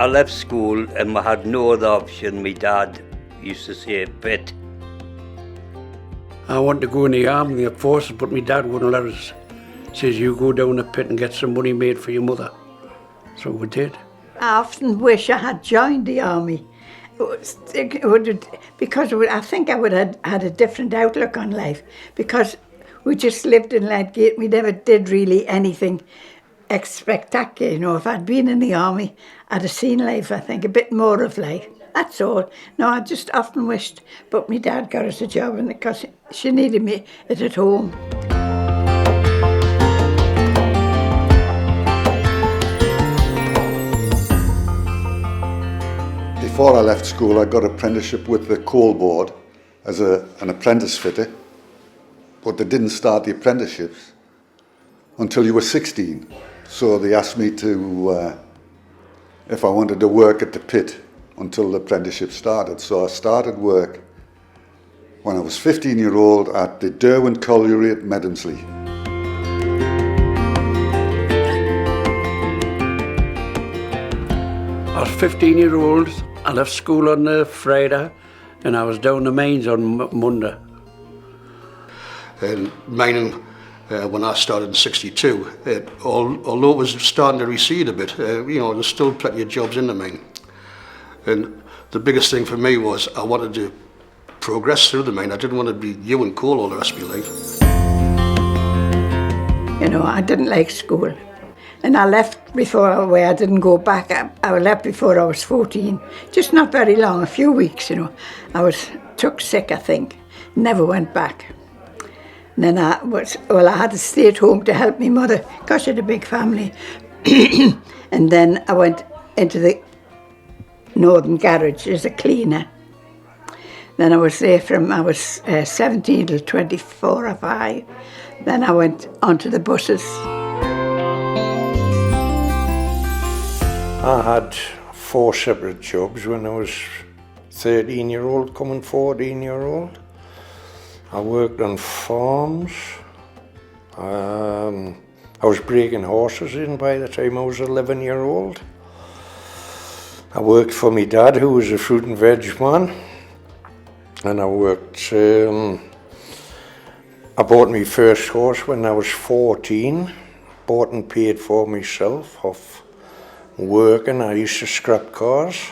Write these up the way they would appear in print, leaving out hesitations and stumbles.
I left school and I had no other option. My dad used to say, "Pit." I wanted to go in the army, the forces, but my dad wouldn't let us. Says, "You go down the pit and get some money made for your mother." So we did. I often wish I had joined the army. Because I think I would have had a different outlook on life, because we just lived in Leadgate. We never did really anything spectacular. You know, if I'd been in the army, I'd have seen life, I think, a bit more of life. That's all. No, I just often wished, but my dad got us a job because she needed me at home. Before I left school, I got an apprenticeship with the coal board as an apprentice fitter, but they didn't start the apprenticeships until you were 16. So they asked me to, if I wanted to work at the pit until the apprenticeship started. So I started work when I was 15-year-old at the Derwent Colliery at Medemsley. I was 15-year-old. I left school on a Friday and I was down the mines on Monday. And mining, when I started in '62, although it was starting to recede a bit, there's still plenty of jobs in the mine. And the biggest thing for me was I wanted to progress through the mine. I didn't want to be hewing coal all the rest of my life. You know, I didn't like school. And I left before I didn't go back. I left before I was 14. Just not very long, a few weeks, you know. I took sick, I think. Never went back. And then I had to stay at home to help my mother, because she had a big family. And then I went into the Northern Garage as a cleaner. Then I was there I was 17 till 24 or 5. Then I went onto the buses. I had 4 separate jobs when I was 13-year-old, coming 14-year-old. I worked on farms. I was breaking horses in by the time I was 11-year-old. I worked for my dad, who was a fruit and veg man. And I worked, I bought my first horse when I was 14. Bought and paid for myself off working. I used to scrap cars.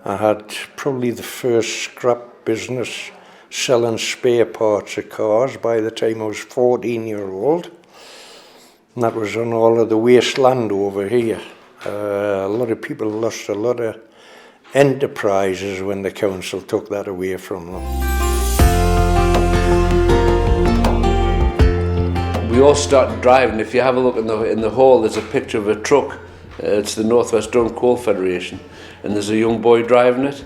I had probably the first scrap business selling spare parts of cars by the time I was 14-year-old. And that was on all of the wasteland over here. A lot of people lost a lot of enterprises when the council took that away from them. We all started driving. If you have a look in the hall, there's a picture of a truck. It's the North West Drum Coal Federation, and there's a young boy driving it.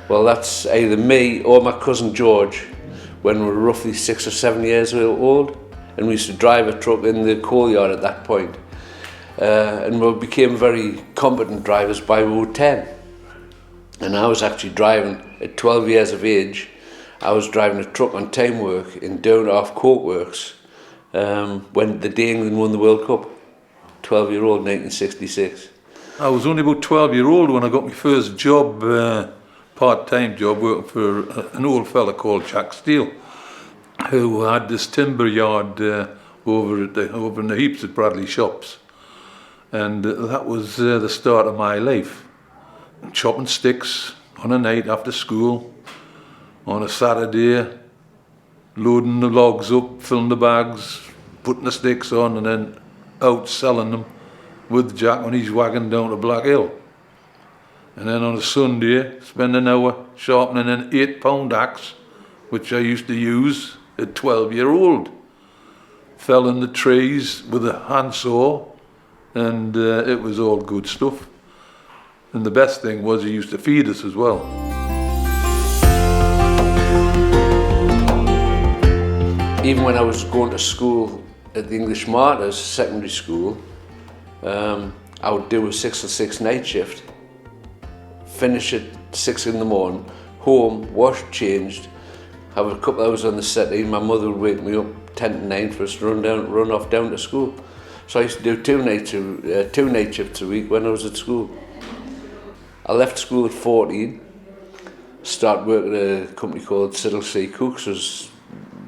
Well, that's either me or my cousin George, when we were roughly 6 or 7 years old, and we used to drive a truck in the coal yard at that point. And we became very competent drivers by we were 10. And I was actually driving at 12 years of age. I was driving a truck on time work in Down-off Coke Works when the day England won the World Cup. 12-year-old, 1966. I was only about 12-year-old when I got my first job, part-time job, working for an old fella called Jack Steele, who had this timber yard over in the heaps at Bradley Shops. And that was the start of my life. Chopping sticks on a night after school, on a Saturday, loading the logs up, filling the bags, putting the sticks on, and then out selling them with Jack on his wagon down to Black Hill. And then on a Sunday, spend an hour sharpening an 8-pound axe, which I used to use at 12-year-old. Felling the trees with a handsaw, and it was all good stuff. And the best thing was he used to feed us as well. Even when I was going to school at the English Martyrs secondary school, I would do a 6 to 6 night shift, finish at 6 in the morning, home, washed, changed, have a couple hours on the settee. My mother would wake me up 10 to 9 for us to run off down to school. So I used to do two night shifts a week when I was at school. I left school at 14, started working at a company called Siddle C. Cooks, was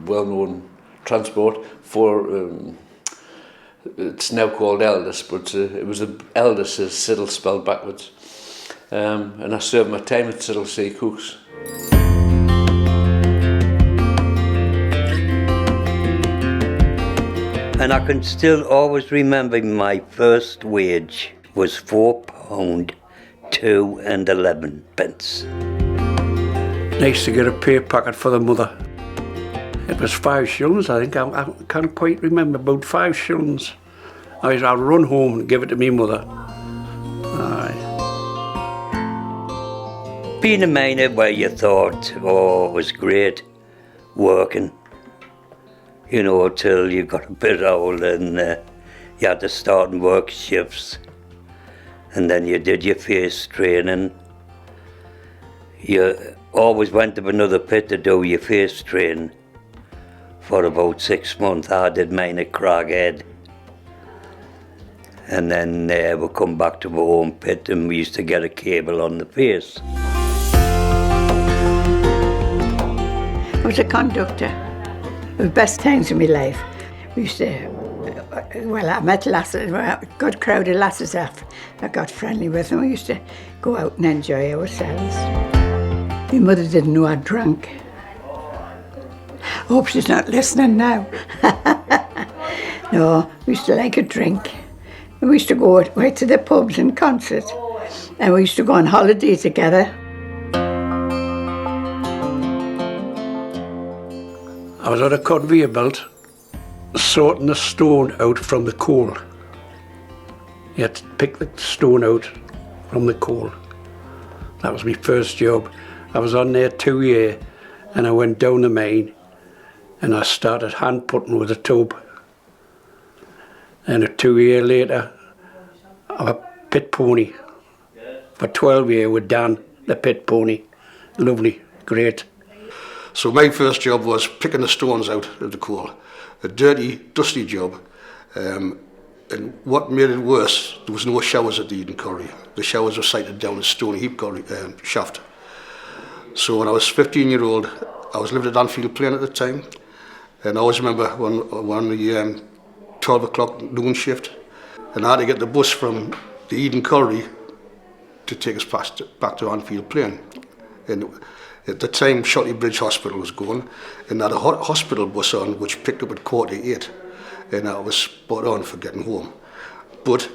well-known transport for, it's now called Elders, but it was Elders as Siddle spelled backwards. And I served my time at Siddle C. Cooks. And I can still always remember my first wage was £4, 2 and 11 pence. Nice to get a pay packet for the mother. It was 5 shillings, I think. I can't quite remember, about 5 shillings. I'd run home and give it to me mother. Aye. Being a miner where you thought, oh, it was great working, you know, till you got a bit old and you had to start and work shifts. And then you did your first training. You always went to another pit to do your first training. For about 6 months, I did mine at Craghead. And then we come back to the home pit and we used to get a cable on the face. I was a conductor. The best times of my life. We used to, well, I met lasses, a good crowd of lasses off. I got friendly with them. We used to go out and enjoy ourselves. My mother didn't know I drank. Hope she's not listening now. No, we used to like a drink. We used to go right to the pubs and concerts. And we used to go on holiday together. I was on a conveyor belt sorting the stone out from the coal. You had to pick the stone out from the coal. That was my first job. I was on there 2 years and I went down the mine and I started hand putting with a tub. And 2 years later, I'm a pit pony. For 12 years with Dan, the pit pony. Lovely, great. So my first job was picking the stones out of the coal. A dirty, dusty job. And what made it worse, there was no showers at the Eden Quarry. The showers were sited down the Stony Heap Quarry, shaft. So when I was 15-year-old, I was living at Anfield Plain at the time. And I always remember when the 12 o'clock noon shift, and I had to get the bus from the Eden Quarry to take us back to Anfield Plain. And at the time, Shotty Bridge Hospital was going, and I had a hospital bus on which picked up at 7:45, and I was spot on for getting home. But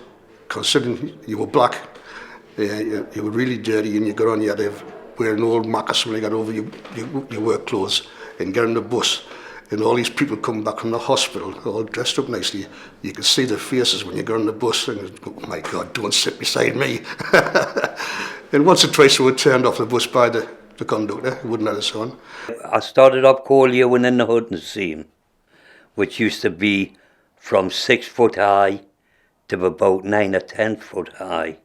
considering you were black, you were really dirty, and you got on, you had to wear an old moccasin when you got over your work clothes and get on the bus. And all these people come back from the hospital, all dressed up nicely. You could see their faces when you got on the bus and go, oh my God, don't sit beside me. And once or twice we were turned off the bus by the conductor, he wouldn't let us on. I started up coal yearling in the hunting seam, which used to be from 6 foot high to about 9 or 10 foot high,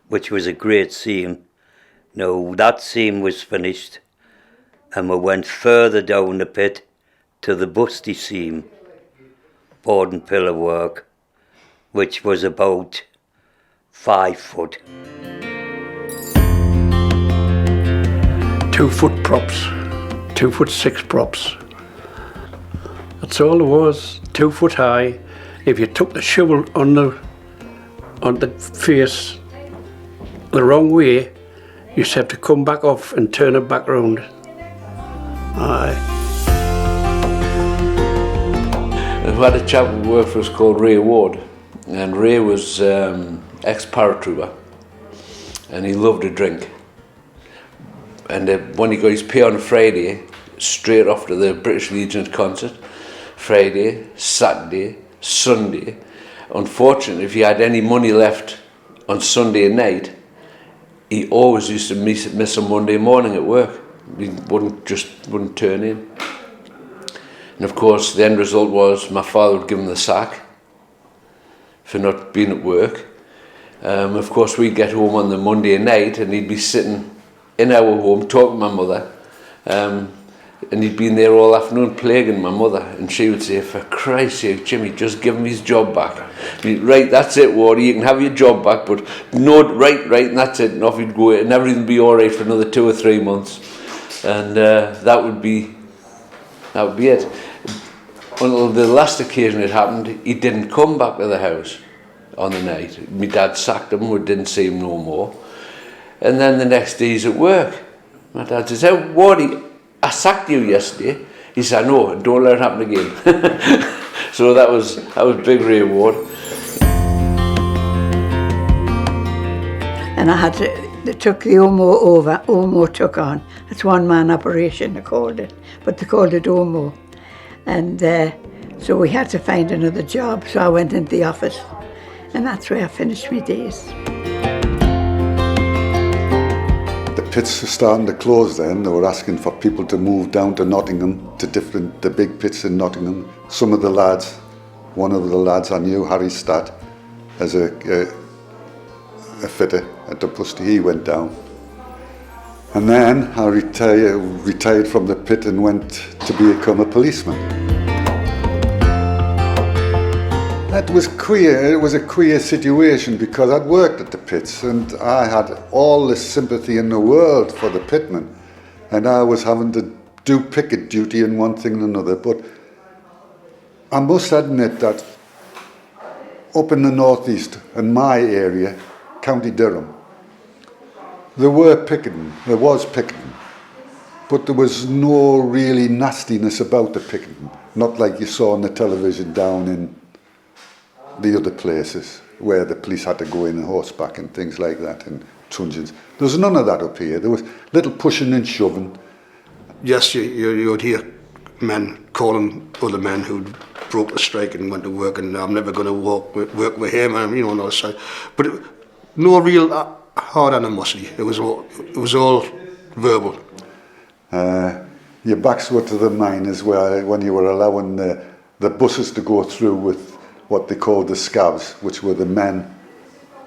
which was a great seam. Now that seam was finished and we went further down the pit to the busty seam, board and pillar work, which was about 5 foot. 2 foot props, 2'6" props. That's all it was, 2 foot high. If you took the shovel on the face the wrong way, you used to have to come back off and turn it back round. Aye. We had a chap who worked for us called Ray Ward, and Ray was ex-paratrooper, and he loved a drink. And when he got his pay on a Friday, straight after the British Legion concert, Friday, Saturday, Sunday. Unfortunately, if he had any money left on Sunday night, he always used to miss a Monday morning at work. He wouldn't turn in. And of course, the end result was my father would give him the sack for not being at work. Of course, we'd get home on the Monday night and he'd be sitting in our home talking to my mother. and he'd been there all afternoon plaguing my mother, and she would say, for Christ's sake, Jimmy, just give him his job back. Right, that's it, Wardy, you can have your job back, but no, right, and that's it, and off he'd go, and everything would be all right for another 2 or 3 months, and that would be it. Until the last occasion it happened, he didn't come back to the house on the night. My dad sacked him, we didn't see him no more. And then the next day he's at work. My dad says, "Hey, Wardy, I sacked you yesterday." He said, "No, don't let it happen again." So that was big reward. And they took the OMO over. OMO took on. It's one-man operation, they called it. But they called it OMO. And so we had to find another job. So I went into the office. And that's where I finished my days. The pits were starting to close then. They were asking for people to move down to Nottingham, to the big pits in Nottingham. Some of the lads, one of the lads I knew, Harry Statt, as a fitter at the Pusty, he went down. And then I retired from the pit and went to become a policeman. It was queer. It was a queer situation because I'd worked at the pits and I had all the sympathy in the world for the pitmen, and I was having to do picket duty and one thing and another. But I must admit that up in the northeast, in my area, County Durham, there was picketing, but there was no really nastiness about the picketing, not like you saw on the television down in the other places where the police had to go in horseback and things like that, and truncheons. There was none of that up here. There was little pushing and shoving. Yes, you would hear men calling other men who'd broke the strike and went to work, and I'm never going to work with him, and on the side. But no real hard animosity. It was all verbal. Your backs were to the miners when you were allowing the buses to go through with what they called the scabs, which were the men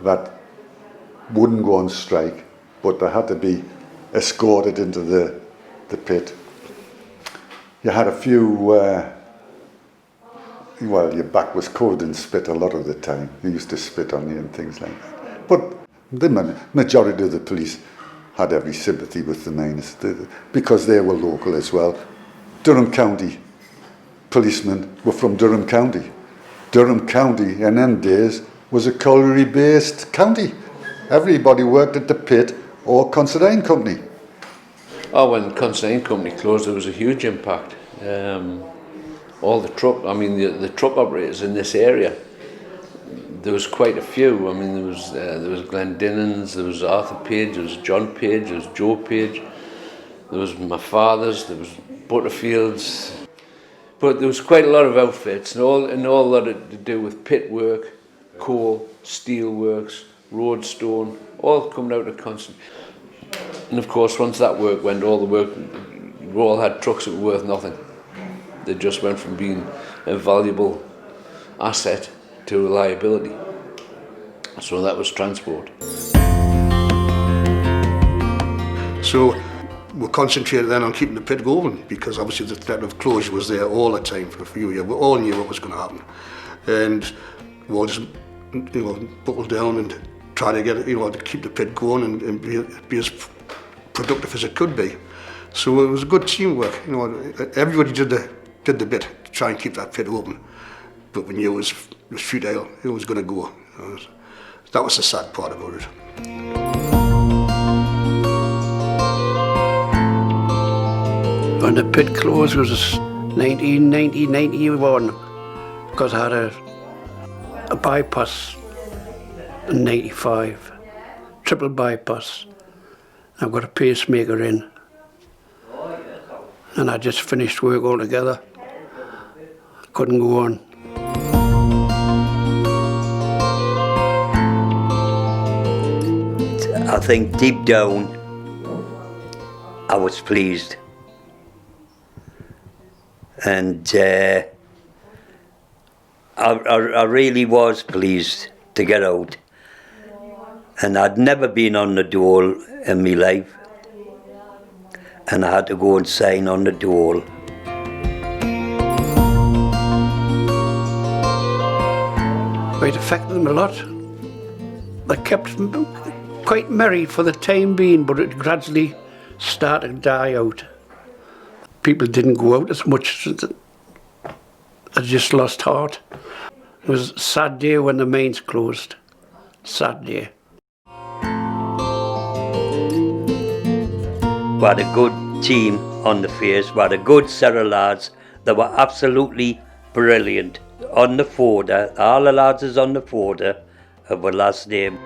that wouldn't go on strike, but they had to be escorted into the pit. You had a few, your back was covered in spit a lot of the time. They used to spit on you and things like that. But the majority of the police had every sympathy with the miners because they were local as well. Durham County policemen were from Durham County. Durham County in them days was a colliery-based county. Everybody worked at the pit or Considine Company. Oh, when Considine Company closed, there was a huge impact. All the truck operators in this area, there was quite a few. I mean, there was Glendinans, there was Arthur Page, there was John Page, there was Joe Page, there was my father's, there was Butterfield's. But there was quite a lot of outfits, and all a lot to do with pit work, coal, steel works, roadstone, all coming out of Constantine. And of course, once that work went, we all had trucks that were worth nothing. They just went from being a valuable asset to a liability. So that was transport. So we concentrated then on keeping the pit going, because obviously the threat of closure was there all the time for a few years. We all knew what was going to happen, and we all just buckled down and try to get it, to keep the pit going and be as productive as it could be. So it was a good teamwork. Everybody did the bit to try and keep that pit open, but we knew it was futile. It was going to go. That was the sad part about it. When the pit closed was 1991, because I had a bypass in 95, triple bypass. I've got a pacemaker in, and I just finished work altogether. Couldn't go on. I think deep down, I was pleased. And I really was pleased to get out. And I'd never been on the dole in my life. and I had to go and sign on the dole. It affected them a lot. They kept quite merry for the time being, but it gradually started to die out. People didn't go out as much. They just lost heart. It was a sad day when the mines closed. Sad day. We had a good team on the face. We had a good set of lads. They were absolutely brilliant. On the folder, all the lads is on the folder of our last name.